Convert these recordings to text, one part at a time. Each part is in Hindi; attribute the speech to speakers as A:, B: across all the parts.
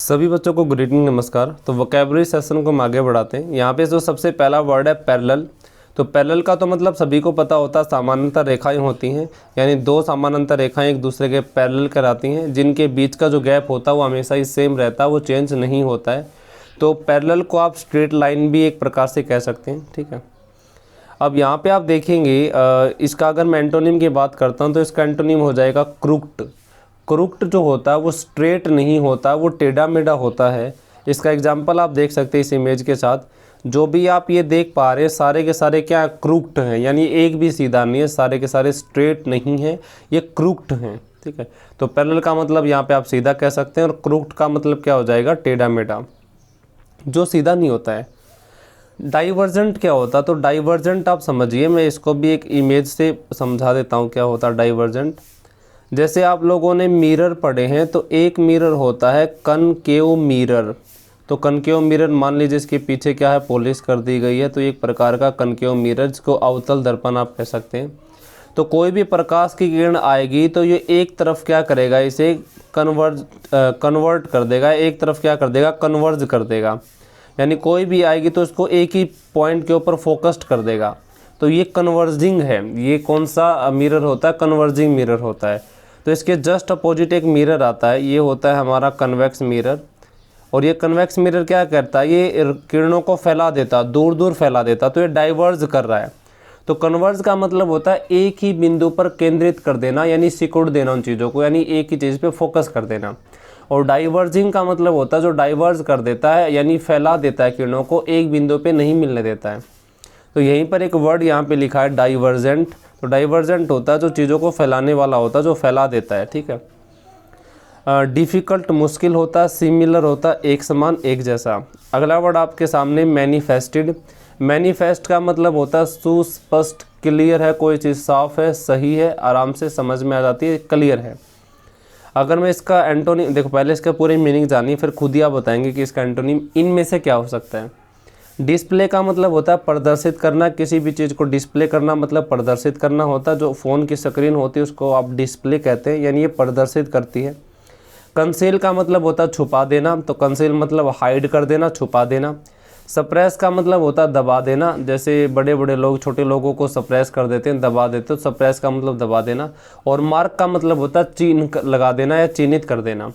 A: सभी बच्चों को गुड इवनिंग, नमस्कार। तो वोकैबुलरी सेशन को हम आगे बढ़ाते हैं। यहाँ पे जो सबसे पहला वर्ड है पैरेलल। तो पैरेलल का तो मतलब सभी को पता होता है, समानांतर रेखाएं होती हैं, यानी दो समानांतर रेखाएं एक दूसरे के पैरेलल कराती हैं, जिनके बीच का जो गैप होता है वो हमेशा ही सेम रहता है, वो चेंज नहीं होता है। तो पैरेलल को आप स्ट्रेट लाइन भी एक प्रकार से कह सकते हैं, ठीक है। अब यहाँ पे आप देखेंगे इसका अगर मैं एंटोनिम की बात करता हूँ तो इसका एंटोनिम हो जाएगा क्रुक्ट। क्रुक्ट जो होता है वो स्ट्रेट नहीं होता, वो टेढ़ा मेढ़ा होता है। इसका एग्जांपल आप देख सकते हैं इस इमेज के साथ। जो भी आप ये देख पा रहे हैं सारे के सारे क्या क्रुक्ट हैं, यानी एक भी सीधा नहीं है, सारे के सारे स्ट्रेट नहीं हैं, ये क्रुक्ट हैं, ठीक है। तो पैरेलल का मतलब यहाँ पे आप सीधा कह सकते हैं और क्रुक्ट का मतलब क्या हो जाएगा, टेढ़ा मेढ़ा, जो सीधा नहीं होता है। डाइवर्जेंट क्या होता है, तो डाइवर्जेंट आप समझिए, मैं इसको भी एक इमेज से समझा देता हूँ क्या होता है डाइवर्जेंट। जैसे आप लोगों ने मिरर पढ़े हैं, तो एक मिरर होता है कनकेव मिरर। तो कनकेव मिरर मान लीजिए इसके पीछे क्या है, पॉलिश कर दी गई है, तो एक प्रकार का कनकेव मिरर, जिसको अवतल दर्पण आप कह सकते हैं। तो कोई भी प्रकाश की किरण आएगी तो ये एक तरफ क्या करेगा, इसे कन्वर्ट कर देगा, एक तरफ क्या कर देगा, कन्वर्ज कर देगा। यानी कोई भी आएगी तो इसको एक ही पॉइंट के ऊपर फोकस्ड कर देगा। तो ये कन्वर्जिंग है। ये कौन सा मिरर होता है, कन्वर्जिंग मिरर होता है। तो इसके जस्ट अपोजिट एक मिरर आता है, ये होता है हमारा कन्वेक्स मिरर। और ये कन्वेक्स मिरर क्या करता है, ये किरणों को फैला देता, दूर दूर फैला देता, तो ये डाइवर्ज कर रहा है। तो कन्वर्ज का मतलब होता है एक ही बिंदु पर केंद्रित कर देना, यानी सिकुड़ देना उन चीज़ों को, यानी एक ही चीज़ पे फोकस कर देना। और डाइवर्जिंग का मतलब होता है जो डाइवर्ज कर देता है, यानी फैला देता है किरणों को, एक बिंदु पे नहीं मिलने देता है। तो यहीं पर एक वर्ड यहाँ पे लिखा है डाइवर्जेंट। तो डाइवर्जेंट होता है जो चीज़ों को फैलाने वाला होता है, जो फैला देता है, ठीक है। डिफ़िकल्ट मुश्किल होता है, सिमिलर होता है एक समान, एक जैसा। अगला वर्ड आपके सामने मैनिफेस्टेड। मैनिफेस्ट का मतलब होता है सुस्पष्ट, क्लियर है, कोई चीज़ साफ है, सही है, आराम से समझ में आ जाती है, क्लियर है। अगर मैं इसका एंटोनिम, देखो पहले इसका पूरी मीनिंग जानिए, फिर खुद ही आप बताएंगे कि इसका एंटोनिम इनमें से क्या हो सकता है। डिस्प्ले का मतलब होता है प्रदर्शित करना, किसी भी चीज़ को डिस्प्ले करना मतलब प्रदर्शित करना होता है। जो फ़ोन की स्क्रीन होती है उसको आप डिस्प्ले कहते हैं, यानी ये प्रदर्शित करती है। कंसील का मतलब होता है छुपा देना, तो कंसील मतलब हाइड कर देना, छुपा देना। सप्रेस का मतलब होता है दबा देना, जैसे बड़े बड़े लोग छोटे लोगों को सप्रेस कर देते हैं, दबा देते, तो सप्रेस का मतलब दबा देना। और मार्क का मतलब होता है चिन्ह लगा देना या चिन्हित कर देना।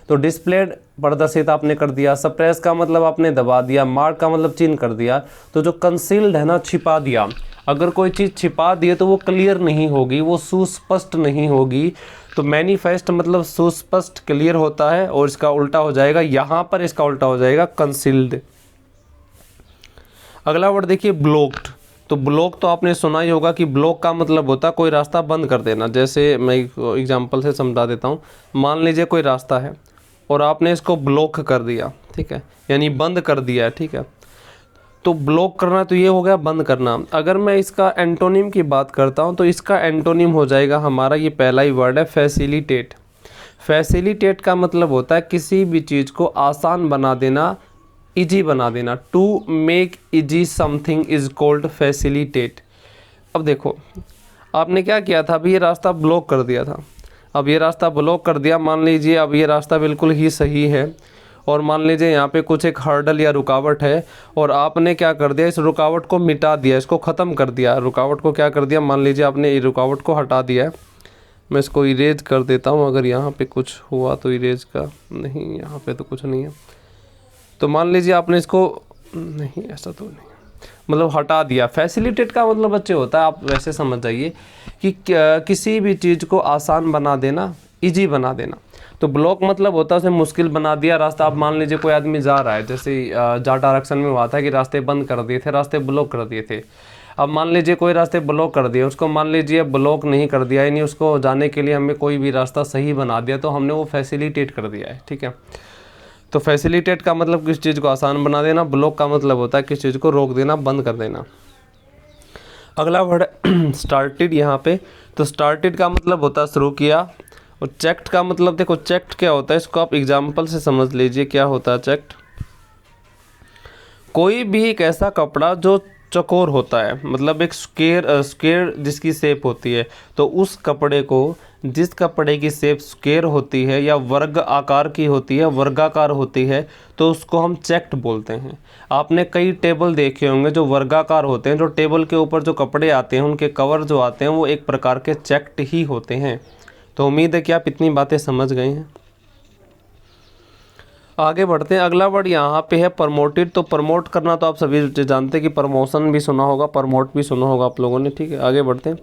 A: तो डिस्प्लेड प्रदर्शित आपने कर दिया, सप्रेस का मतलब आपने दबा दिया, मार्क का मतलब चिन्ह कर दिया। तो जो कंसील्ड है ना, छिपा दिया। अगर कोई चीज़ छिपा दी है तो वो क्लियर नहीं होगी, वो सुस्पष्ट नहीं होगी। तो मैनिफेस्ट मतलब सुस्पष्ट, क्लियर होता है, और इसका उल्टा हो जाएगा, यहाँ पर इसका उल्टा हो जाएगा कंसील्ड। अगला वर्ड देखिए ब्लॉक्ड। तो ब्लॉक तो आपने सुना ही होगा कि ब्लॉक का मतलब होता है कोई रास्ता बंद कर देना। जैसे मैं एग्जांपल से समझा देता हूँ। मान लीजिए कोई रास्ता है और आपने इसको ब्लॉक कर दिया, ठीक है, यानी बंद कर दिया है, ठीक है। तो ब्लॉक करना तो ये हो गया बंद करना। अगर मैं इसका एंटोनिम की बात करता हूँ तो इसका एंटोनिम हो जाएगा हमारा, ये पहला ही वर्ड है, फैसिलिटेट। फैसिलिटेट का मतलब होता है किसी भी चीज़ को आसान बना देना, इजी बना देना। To make easy something is called facilitate. अब देखो आपने क्या किया था, अभी ये रास्ता ब्लॉक कर दिया था। अब ये रास्ता ब्लॉक कर दिया, मान लीजिए अब ये रास्ता बिल्कुल ही सही है, और मान लीजिए यहाँ पे कुछ एक हर्डल या रुकावट है, और आपने क्या कर दिया, इस रुकावट को मिटा दिया, इसको ख़त्म कर दिया। रुकावट को क्या कर दिया, मान लीजिए आपने ये रुकावट को हटा दिया है। मैं इसको इरेज कर देता हूँ, अगर यहाँ पे कुछ हुआ तो इरेज का, नहीं यहाँ पे तो कुछ नहीं है। तो मान लीजिए आपने इसको, नहीं ऐसा तो नहीं, मतलब हटा दिया। फैसिलिटेट का मतलब बच्चे होता है, आप वैसे समझ जाइए कि किसी भी चीज़ को आसान बना देना, इजी बना देना। तो ब्लॉक मतलब होता है उसे मुश्किल बना दिया रास्ता। आप मान लीजिए कोई आदमी जा रहा है, जैसे जाट आरक्षण में हुआ था कि रास्ते बंद कर दिए थे, रास्ते ब्लॉक कर दिए थे। अब मान लीजिए कोई रास्ते ब्लॉक कर दिए, उसको मान लीजिए ब्लॉक नहीं कर दिया, यानी उसको जाने के लिए हमें कोई भी रास्ता सही बना दिया, तो हमने वो फैसिलिटेट कर दिया है, ठीक है। तो फैसिलिटेट का मतलब किस चीज़ को आसान बना देना, ब्लॉक का मतलब होता है किस चीज़ को रोक देना, बंद कर देना। अगला वर्ड है स्टार्टेड यहाँ पे। तो स्टार्टेड का मतलब होता है शुरू किया। और चेक्ड का मतलब, देखो चेक्ड क्या होता है, इसको आप एग्जाम्पल से समझ लीजिए क्या होता है चेक्ड। कोई भी एक ऐसा कपड़ा जो चौकोर होता है, मतलब एक स्क्वायर जिसकी शेप होती है, तो उस कपड़े को जिस कपड़े की शेप स्क्वायर होती है या वर्ग आकार की होती है, वर्गाकार होती है, तो उसको हम चेक्ड बोलते हैं। आपने कई टेबल देखे होंगे जो वर्गाकार होते हैं, जो टेबल के ऊपर जो कपड़े आते हैं उनके कवर जो आते हैं वो एक प्रकार के चेक्ड ही होते हैं। तो उम्मीद है कि आप इतनी बातें समझ गए हैं। आगे बढ़ते हैं। अगला वर्ड यहाँ पे है प्रमोटेड। तो प्रमोट करना तो आप सभी जानते हैं कि प्रमोशन भी सुना होगा, प्रमोट भी सुना होगा आप लोगों ने, ठीक है। आगे बढ़ते हैं।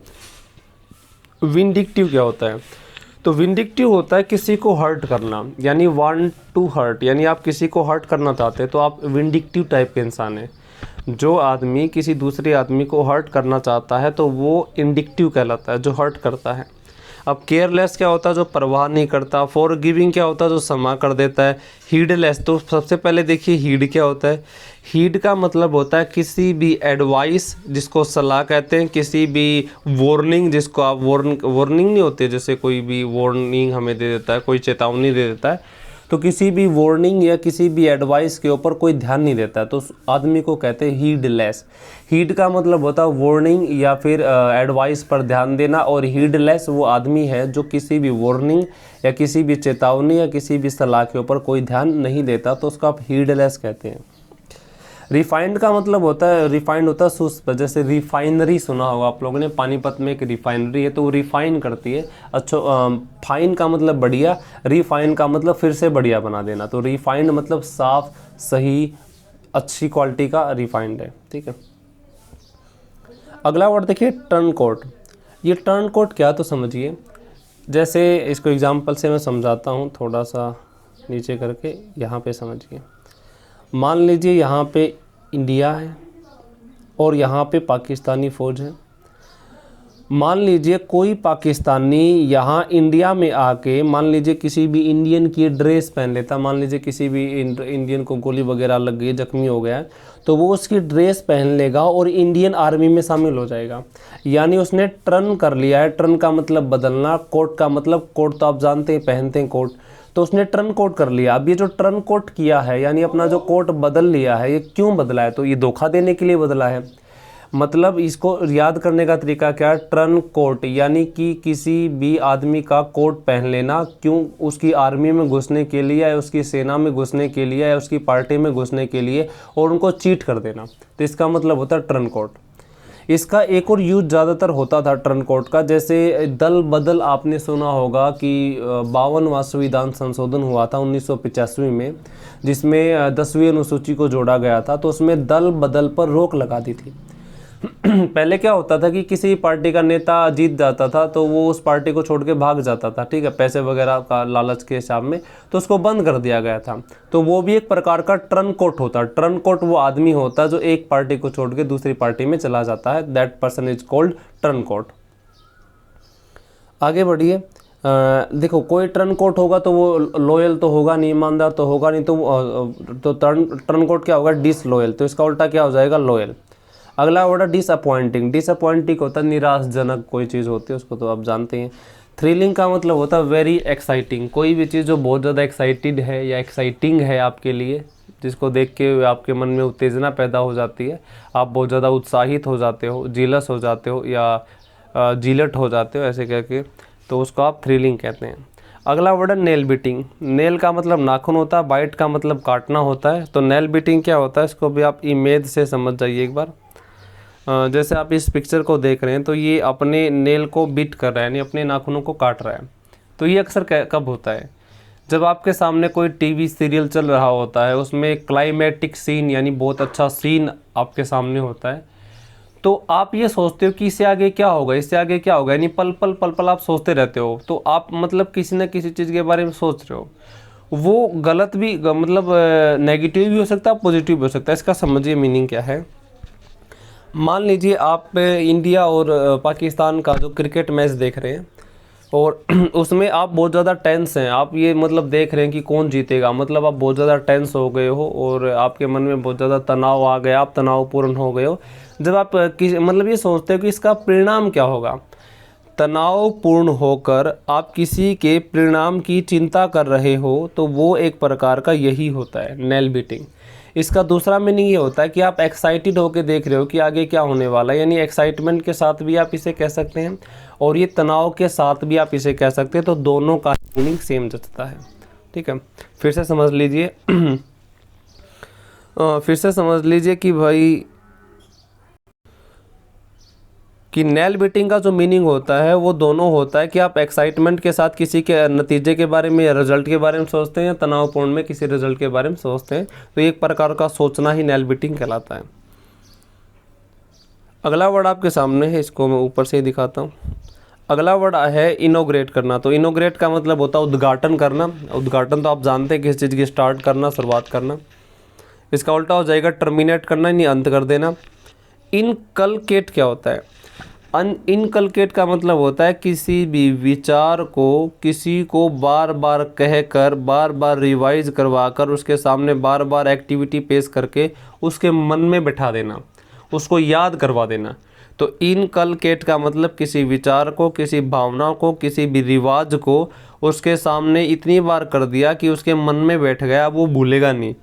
A: विंडिक्टिव क्या होता है? तो विंडिक्टिव होता है किसी को हर्ट करना, यानी वांट टू हर्ट, यानी आप किसी को हर्ट करना चाहते हैं तो आप विंडिक्टिव टाइप के इंसान हैं। जो आदमी किसी दूसरे आदमी को हर्ट करना चाहता है तो वो इंडिक्टिव कहलाता है, जो हर्ट करता है। अब केयरलेस क्या होता है? जो परवाह नहीं करता। फॉरगिविंग क्या होता है? जो क्षमा कर देता है। हीडलेस, तो सबसे पहले देखिए हीड क्या होता है। हीड का मतलब होता है किसी भी एडवाइस, जिसको सलाह कहते हैं, किसी भी वार्निंग, जिसको आप वार्निंग नहीं होती, जैसे कोई भी वार्निंग हमें दे देता है, कोई चेतावनी दे देता है, तो किसी भी वार्निंग या किसी भी एडवाइस के ऊपर कोई ध्यान नहीं देता है तो उस आदमी को कहते हैं हीडलेस। हीड का मतलब होता है वार्निंग या फिर एडवाइस पर ध्यान देना, और हीडलेस वो आदमी है जो किसी भी वार्निंग या किसी भी चेतावनी या किसी भी सलाह के ऊपर कोई ध्यान नहीं देता, तो उसको आप हीडलेस कहते हैं। रिफाइंड का मतलब होता है, रिफाइंड होता है शुष्क, जैसे रिफाइनरी सुना होगा आप लोगों ने, पानीपत में एक रिफाइनरी है तो वो रिफाइन करती है। अच्छा, फाइन का मतलब बढ़िया, रिफाइन का मतलब फिर से बढ़िया बना देना, तो रिफाइंड मतलब साफ, सही, अच्छी क्वालिटी का रिफाइंड है, ठीक है। अगला वर्ड देखिए टर्न कोट। ये टर्न कोट क्या तो समझिए, जैसे इसको एग्जाम्पल से मैं समझाता हूँ, थोड़ा सा नीचे करके यहाँ पे समझिए। मान लीजिए यहाँ पे इंडिया है और यहाँ पे पाकिस्तानी फ़ौज है। मान लीजिए कोई पाकिस्तानी यहाँ इंडिया में आके, मान लीजिए किसी भी इंडियन की ड्रेस पहन लेता, मान लीजिए किसी भी इंडियन को गोली वगैरह लग गई, जख्मी हो गया है, तो वो उसकी ड्रेस पहन लेगा और इंडियन आर्मी में शामिल हो जाएगा, यानी उसने टर्न कर लिया है। टर्न का मतलब बदलना, कोट का मतलब, कोट तो आप जानते हैं पहनते हैं कोट, तो उसने टर्न कोट कर लिया। अब ये जो टर्न कोट किया है, यानी अपना जो कोट बदल लिया है, ये क्यों बदला है? तो ये धोखा देने के लिए बदला है। मतलब इसको याद करने का तरीका क्या है? टर्न कोट, यानी कि किसी भी आदमी का कोट पहन लेना, क्यों? उसकी आर्मी में घुसने के लिए या उसकी सेना में घुसने के लिए या उसकी पार्टी में घुसने के लिए, और उनको चीट कर देना, तो इसका मतलब होता है टर्न कोट। इसका एक और यूज ज़्यादातर होता था टर्न कोट का, जैसे दल बदल आपने सुना होगा कि 52वां संविधान संशोधन हुआ था 1985 में, जिसमें 10वीं अनुसूची को जोड़ा गया था, तो उसमें दल बदल पर रोक लगा दी थी। पहले क्या होता था कि किसी पार्टी का नेता जीत जाता था तो वो उस पार्टी को छोड़ के भाग जाता था, ठीक है, पैसे वगैरह का लालच के हिसाब में, तो उसको बंद कर दिया गया था। तो वो भी एक प्रकार का टर्न कोट होता है। टर्न कोट वो आदमी होता है जो एक पार्टी को छोड़ के दूसरी पार्टी में चला जाता है, that person is called turncoat. आगे बढ़िए। देखो, कोई टर्न कोट होगा तो वो लॉयल तो होगा नहीं, ईमानदार तो होगा नहीं, तो टर्न कोट क्या होगा? डिसलॉयल, तो इसका उल्टा क्या हो जाएगा? लॉयल। अगला वर्ड है डिसअपॉइंटिंग। डिसअपॉइंटिंग होता है निराशजनक कोई चीज़ होती है, उसको तो आप जानते हैं। थ्रिलिंग का मतलब होता है वेरी एक्साइटिंग, कोई भी चीज़ जो बहुत ज़्यादा एक्साइटेड है या एक्साइटिंग है आपके लिए, जिसको देख के आपके मन में उत्तेजना पैदा हो जाती है, आप बहुत ज़्यादा उत्साहित हो जाते हो, जीलस हो जाते हो या जीलट हो जाते हो, ऐसे करके, तो उसको आप थ्रिलिंग कहते हैं। अगला वर्ड है नेल बिटिंग। नेल का मतलब नाखून होता है, बाइट का मतलब काटना होता है, तो नेल बिटिंग क्या होता है इसको भी आप इमेज से समझ जाइए एक बार। जैसे आप इस पिक्चर को देख रहे हैं तो ये अपने नेल को बिट कर रहा है, यानी अपने नाखूनों को काट रहा है। तो ये अक्सर कब होता है? जब आपके सामने कोई टीवी सीरियल चल रहा होता है, उसमें क्लाइमेटिक सीन यानी बहुत अच्छा सीन आपके सामने होता है, तो आप ये सोचते हो कि इससे आगे क्या होगा, इससे आगे क्या होगा, यानी पल पल आप सोचते रहते हो। तो आप मतलब किसी न किसी चीज़ के बारे में सोच रहे हो, वो गलत भी, मतलब नेगेटिव भी हो सकता है, पॉजिटिव भी हो सकता है। इसका समझिए मीनिंग क्या है। मान लीजिए आप इंडिया और पाकिस्तान का जो क्रिकेट मैच देख रहे हैं और उसमें आप बहुत ज़्यादा टेंस हैं, आप ये मतलब देख रहे हैं कि कौन जीतेगा, मतलब आप बहुत ज़्यादा टेंस हो गए हो और आपके मन में बहुत ज़्यादा तनाव आ गया, आप तनावपूर्ण हो गए हो। जब आप मतलब ये सोचते हो कि इसका परिणाम क्या होगा, तनावपूर्ण होकर आप किसी के परिणाम की चिंता कर रहे हो तो वो एक प्रकार का यही होता है, नेल बीटिंग। इसका दूसरा मीनिंग ये होता है कि आप एक्साइटेड होकर देख रहे हो कि आगे क्या होने वाला है, यानी एक्साइटमेंट के साथ भी आप इसे कह सकते हैं और ये तनाव के साथ भी आप इसे कह सकते हैं, तो दोनों का मीनिंग सेम जचता है। ठीक है, फिर से समझ लीजिए फिर से समझ लीजिए कि भाई कि नेल बीटिंग का जो मीनिंग होता है वो दोनों होता है कि आप एक्साइटमेंट के साथ किसी के नतीजे के बारे में या रिजल्ट के बारे में सोचते हैं, या तनावपूर्ण में किसी रिजल्ट के बारे में सोचते हैं, तो एक प्रकार का सोचना ही नेल बीटिंग कहलाता है। अगला वर्ड आपके सामने है, इसको मैं ऊपर से ही दिखाता हूँ। अगला वर्ड है इनोग्रेट करना। तो इनोग्रेट का मतलब होता है उद्घाटन करना। उद्घाटन तो आप जानते हैं किसी चीज़ की स्टार्ट करना, शुरुआत करना। इसका उल्टा हो जाएगा टर्मिनेट करना, यानी अंत कर देना। इनकलकेट क्या होता है? इनकलकेट का मतलब होता है किसी भी विचार को किसी को बार बार कहकर, बार बार रिवाइज करवाकर, उसके सामने बार बार एक्टिविटी पेश करके उसके मन में बैठा देना, उसको याद करवा देना। तो इनकलकेट का मतलब किसी विचार को, किसी भावना को, किसी भी रिवाज को उसके सामने इतनी बार कर दिया कि उसके मन में बैठ गया, वो भूलेगा नहीं।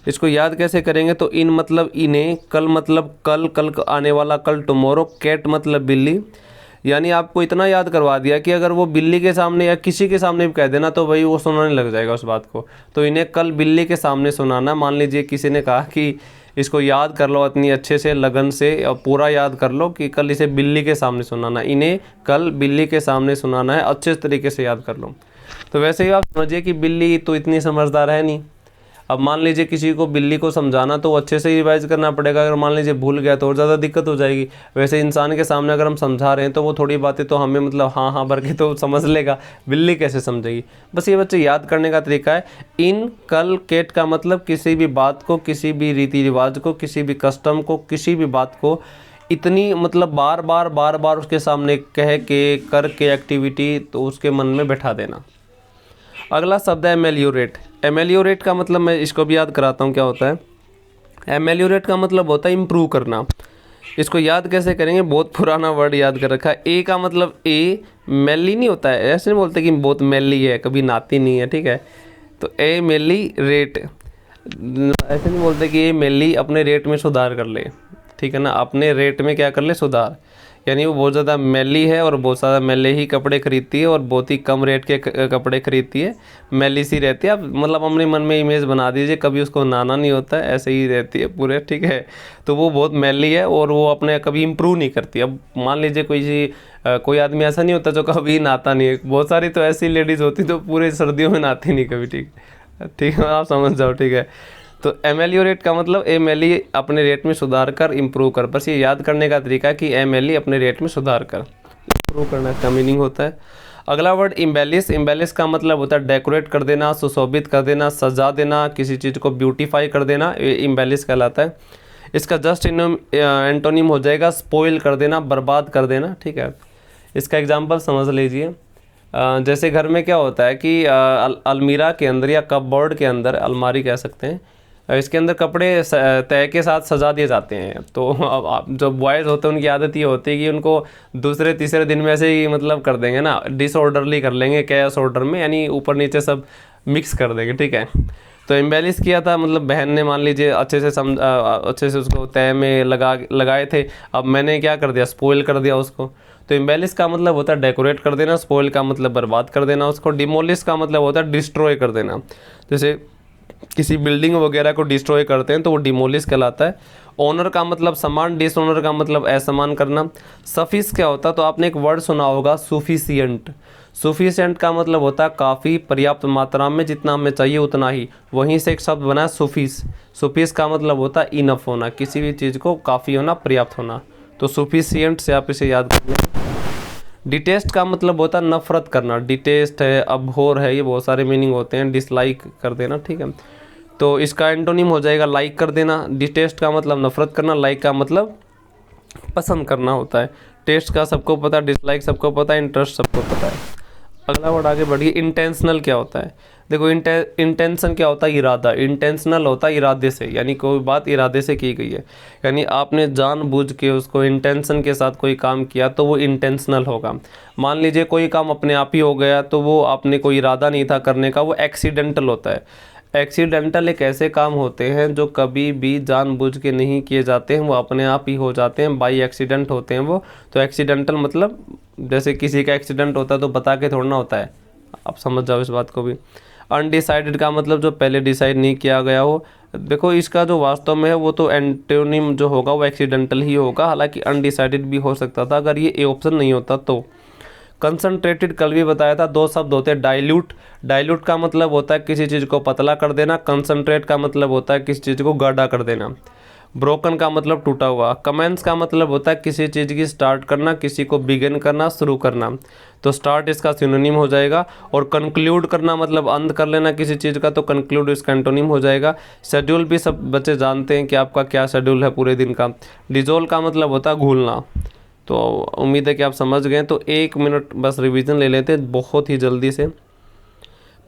A: इसको याद कैसे करेंगे? तो इन मतलब इन्हें, कल मतलब कल, कल आने वाला कल टुमारो, कैट मतलब बिल्ली, यानी आपको इतना याद करवा दिया कि अगर वो बिल्ली के सामने या किसी के सामने भी कह देना तो भाई वो सुनाने लग जाएगा उस बात को। तो इन्हें कल बिल्ली के सामने सुनाना। मान लीजिए किसी ने कहा कि इसको याद कर लो इतनी अच्छे से, लगन से, और पूरा याद कर लो कि कल इसे बिल्ली के सामने सुनाना। इन्हें कल बिल्ली के सामने सुनाना है, अच्छे तरीके से याद कर लो। तो वैसे ही आप समझिए कि बिल्ली तो इतनी समझदार है नहीं। अब मान लीजिए किसी को बिल्ली को समझाना तो अच्छे से रिवाइज करना पड़ेगा। अगर मान लीजिए भूल गया तो और ज़्यादा दिक्कत हो जाएगी। वैसे इंसान के सामने अगर हम समझा रहे हैं तो वो थोड़ी बातें तो हमें मतलब हाँ हाँ भर के तो समझ लेगा, बिल्ली कैसे समझेगी? बस ये बच्चे याद करने का तरीका है। इनकलकेट का मतलब किसी भी बात को, किसी भी रीति रिवाज को, किसी भी कस्टम को, किसी भी बात को इतनी मतलब बार बार उसके सामने कह के, करके एक्टिविटी, तो उसके मन में बैठा देना। अगला शब्द है एमेलियोरेट। एमेलियोरेट का मतलब मैं इसको भी याद कराता हूँ क्या होता है। एमेलियोरेट का मतलब होता है इम्प्रूव करना। इसको याद कैसे करेंगे? बहुत पुराना वर्ड याद कर रखा है। ए का मतलब ए मैली नहीं होता है, ऐसे नहीं बोलते कि बहुत मैली है, कभी नाती नहीं है, ठीक है। तो ए मैली रेट, ऐसे नहीं बोलते कि ए मैली अपने रेट में सुधार कर ले, ठीक है ना, अपने रेट में क्या कर ले? सुधार। यानी वो बहुत ज़्यादा मैली है और बहुत ज़्यादा मैले ही कपड़े खरीदती है और बहुत ही कम रेट के कपड़े खरीदती है, मैली सी रहती है। आप मतलब अपने मन में इमेज बना दीजिए, कभी उसको नहाना नहीं होता है, ऐसे ही रहती है पूरे, ठीक है। तो वो बहुत मैली है और वो अपने कभी इम्प्रूव नहीं करती। अब मान लीजिए कोई आदमी ऐसा नहीं होता जो कभी नहाता नहीं है। बहुत सारी तो ऐसी लेडीज़ होती तो पूरे सर्दियों में नहाती नहीं कभी, ठीक है, आप समझ जाओ, ठीक है। तो एमेलियोरेट का मतलब एमेली अपने रेट में सुधार कर, इम्प्रूव कर। बस ये याद करने का तरीका है कि एमेली अपने रेट में सुधार कर, इम्प्रूव करना इसका मीनिंग होता है। अगला वर्ड इम्बेलिश। इम्बेलिश का मतलब होता है डेकोरेट कर देना, सुशोभित कर देना, सजा देना, किसी चीज़ को ब्यूटीफाई कर देना, ये इम्बेलिश कहलाता है। इसका जस्ट एंटोनिम हो जाएगा स्पॉइल कर देना, बर्बाद कर देना, ठीक है। इसका एग्जाम्पल समझ लीजिए। जैसे घर में क्या होता है कि अलमीरा के अंदर या कपबोर्ड के अंदर, अलमारी कह सकते हैं, इसके अंदर कपड़े तय के साथ सजा दिए जाते हैं। तो अब जो बॉयज़ होते हैं उनकी आदत ये होती है कि उनको दूसरे तीसरे दिन में ऐसे ही मतलब कर देंगे ना, डिसऑर्डरली कर लेंगे, कैश ऑर्डर में, यानी ऊपर नीचे सब मिक्स कर देंगे, ठीक है। तो एम्बेलिश किया था, मतलब बहन ने मान लीजिए अच्छे से उसको तय में लगाए थे। अब मैंने क्या कर दिया? स्पॉइल कर दिया उसको। तो एम्बेलिश का मतलब होता है डेकोरेट कर देना, स्पॉइल का मतलब बर्बाद कर देना उसको, डिमोलिश का मतलब होता है डिस्ट्रॉय कर देना। जैसे किसी बिल्डिंग वगैरह को डिस्ट्रॉय करते हैं तो वो डिमोलिश कहलाता है। ऑनर का मतलब सम्मान, डिसऑनर का मतलब असम्मान करना। सफिस क्या होता है? तो आपने एक वर्ड सुना होगा सुफिशिएंट। सुफिशिएंट का मतलब होता है काफ़ी, पर्याप्त मात्रा में, जितना हमें चाहिए उतना ही। वहीं से एक शब्द बना है सुफिस। सुफिस का मतलब होता है इनफ होना, किसी भी चीज़ को काफ़ी होना, पर्याप्त होना। तो सुफिशिएंट से आप इसे याद कर लें। डिटेस्ट का मतलब होता है नफरत करना। डिटेस्ट है, अबहोर है, ये बहुत सारे मीनिंग होते हैं। डिसलाइक कर देना, ठीक है। तो इसका एंटोनिम हो जाएगा लाइक कर देना। डिटेस्ट का मतलब नफरत करना, लाइक का मतलब पसंद करना होता है। टेस्ट का सबको पता है, डिसलाइक सबको पता है, इंटरेस्ट सबको पता है। अगला वर्ड आगे बढ़िए। इंटेंशनल क्या होता है? देखो इंटेंशन क्या होता है? इरादा। इंटेंशनल होता है इरादे से, यानी कोई बात इरादे से की गई है, यानी आपने जानबूझ के उसको इंटेंशन के साथ कोई काम किया तो वो इंटेंशनल होगा। मान लीजिए कोई काम अपने आप ही हो गया तो वो आपने कोई इरादा नहीं था करने का, वो एक्सीडेंटल होता है। एक्सीडेंटल एक ऐसे काम होते हैं जो कभी भी जानबूझ के नहीं किए जाते हैं, वो अपने आप ही हो जाते हैं, बाई एक्सीडेंट होते हैं वो। तो एक्सीडेंटल मतलब जैसे किसी का एक्सीडेंट होता है तो बता के थोड़ा ना होता है, आप समझ जाओ इस बात को भी। अनडिसाइडेड का मतलब जो पहले डिसाइड नहीं किया गया हो। देखो इसका जो वास्तव में है वो तो एंटोनिम जो होगा वो एक्सीडेंटल ही होगा, हालांकि अनडिसाइडेड भी हो सकता था अगर ये ऑप्शन नहीं होता तो। कंसंट्रेटेड कल भी बताया था, दो शब्द होते हैं। डाइल्यूट, डाइल्यूट का मतलब होता है किसी चीज़ को पतला कर देना। कंसंट्रेट का मतलब होता है किसी चीज़ को गाढ़ा कर देना। ब्रोकन का मतलब टूटा हुआ। कमेंस का मतलब होता है किसी चीज़ की स्टार्ट करना, किसी को बिगिन करना, शुरू करना। तो स्टार्ट इसका सिनोनिम हो जाएगा। और कंक्लूड करना मतलब अंत कर लेना किसी चीज़ का, तो कंक्लूड इसका एंटोनिम हो जाएगा। शेड्यूल भी सब बच्चे जानते हैं कि आपका क्या शेड्यूल है पूरे दिन का। डिजोल्व का मतलब होता है घुलना। तो उम्मीद है कि आप समझ गए। तो 1 मिनट बस रिवीजन ले लेते हैं बहुत ही जल्दी से।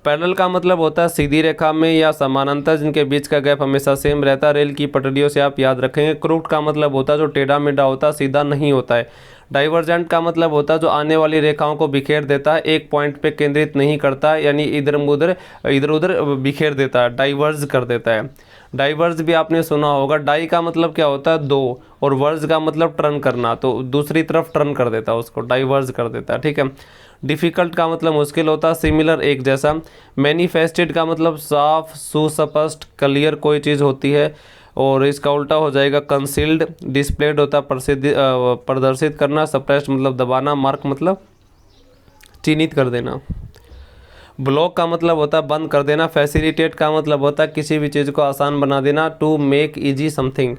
A: पैरेलल का मतलब होता है सीधी रेखा में या समानांतर जिनके बीच का गैप हमेशा सेम रहता है। रेल की पटरियों से आप याद रखेंगे। क्रूड का मतलब होता है जो टेढ़ा मेढ़ा होता है, सीधा नहीं होता है। डाइवर्जेंट का मतलब होता है जो आने वाली रेखाओं को बिखेर देता है, एक पॉइंट पे केंद्रित नहीं करता, यानी इधर उधर बिखेर देता है, डाइवर्ज कर देता है। डाइवर्ज भी आपने सुना होगा। डाई का मतलब क्या होता है? दो, और वर्ज का मतलब टर्न करना, तो दूसरी तरफ टर्न कर देता है उसको, डाइवर्ज कर देता है, ठीक है। डिफ़िकल्ट का मतलब मुश्किल होता है, सिमिलर एक जैसा। मैनिफेस्टेड का मतलब साफ, सुस्पष्ट, क्लियर कोई चीज़ होती है, और इसका उल्टा हो जाएगा कंसील्ड। डिस्प्लेड होता है प्रदर्शित करना। सप्रेस्ड मतलब दबाना। मार्क मतलब चिन्हित कर देना। ब्लॉक का मतलब होता है बंद कर देना। फैसिलिटेट का मतलब होता है किसी भी चीज़ को आसान बना देना, to make easy something.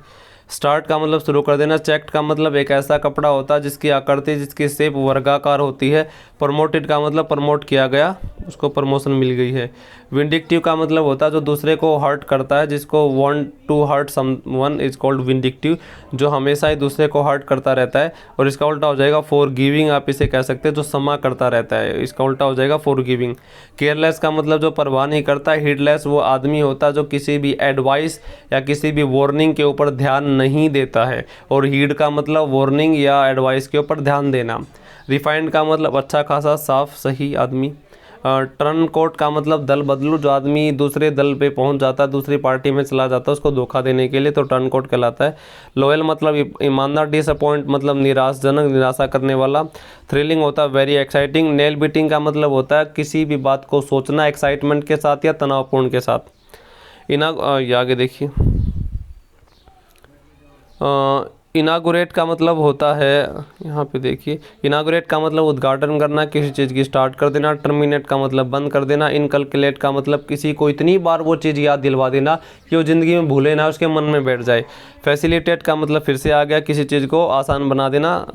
A: Start का मतलब शुरू कर देना। चेक्ड का मतलब एक ऐसा कपड़ा होता है जिसकी आकृति, जिसकी शेप वर्गाकार होती है। प्रमोटेड का मतलब प्रमोट किया गया, उसको प्रमोशन मिल गई है। विंडिक्टिव का मतलब होता है जो दूसरे को हर्ट करता है, जिसको want to hurt someone is called vindictive, जो हमेशा ही दूसरे को हर्ट करता रहता है। और इसका उल्टा हो जाएगा फॉर गिविंग, आप इसे कह सकते हैं जो क्षमा करता रहता है, इसका उल्टा हो जाएगा फॉर गिविंग। केयरलेस का मतलब जो परवाह नहीं करता। हीडलेस वो आदमी होता है जो किसी भी एडवाइस या किसी भी वार्निंग के ऊपर ध्यान नहीं देता है, और हीड का मतलब वार्निंग या एडवाइस के ऊपर ध्यान देना। रिफाइंड का मतलब अच्छा खासा, साफ, सही आदमी। टर्न कोट का मतलब दल बदलू, जो आदमी दूसरे दल पे पहुंच जाता है, दूसरी पार्टी में चला जाता है उसको धोखा देने के लिए, तो टर्न कोट कहलाता है। लॉयल मतलब ईमानदार। डिसअपॉइंट मतलब निराशाजनक, निराशा करने वाला। थ्रिलिंग होता है वेरी एक्साइटिंग। नेल बीटिंग का मतलब होता है किसी भी बात को सोचना एक्साइटमेंट के साथ या तनावपूर्ण के साथ। ये आगे देखिए। इनागुरेट का मतलब होता है, यहाँ पे देखिए, इनागुरेट का मतलब उद्घाटन करना, किसी चीज़ की स्टार्ट कर देना। टर्मिनेट का मतलब बंद कर देना। इनकलकुलेट का मतलब किसी को इतनी बार वो चीज़ याद दिलवा देना कि वो ज़िंदगी में भूले ना, उसके मन में बैठ जाए। फैसिलिटेट का मतलब फिर से आ गया, किसी चीज़ को आसान बना देना,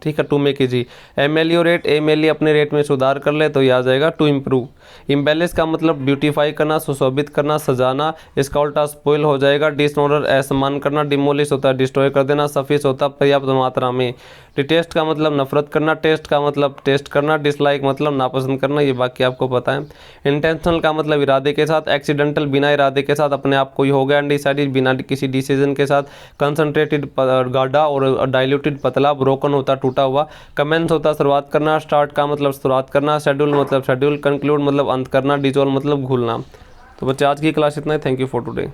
A: ठीक है, टू मेक इजी। एमेलियोरेट, एमेली अपने रेट में सुधार कर ले, तो ये आ जाएगा टू इम्प्रूव। इम्बेलिश का मतलब ब्यूटीफाई करना, सुशोभित करना, सजाना, इसका उल्टा स्पॉइल हो जाएगा। डिसऑनर असम्मान करना। डिमोलिश होता है डिस्ट्रॉय कर देना। सफिश होता है पर्याप्त मात्रा में। डिटेस्ट का मतलब नफरत करना। टेस्ट का मतलब टेस्ट करना। डिसलाइक मतलब नापसंद करना, ये बाकी आपको पता है। इंटेंशनल का मतलब इरादे के साथ। एक्सीडेंटल बिना इरादे के साथ, अपने आप को ही हो गया। अनडिसाइडेड बिना किसी डिसीजन के साथ। कंसंट्रेटेड गाढ़ा, और डाइल्यूटेड पतला। ब्रोकन होता टूटा हुआ। कमेंस होता शुरुआत करना। स्टार्ट का मतलब शुरुआत करना। शेड्यूल मतलब शेड्यूल। कंक्लूड मतलब अंत करना। डिसॉल्व मतलब घुलना। तो बच्चे आज की क्लास इतना ही। Thank you for today.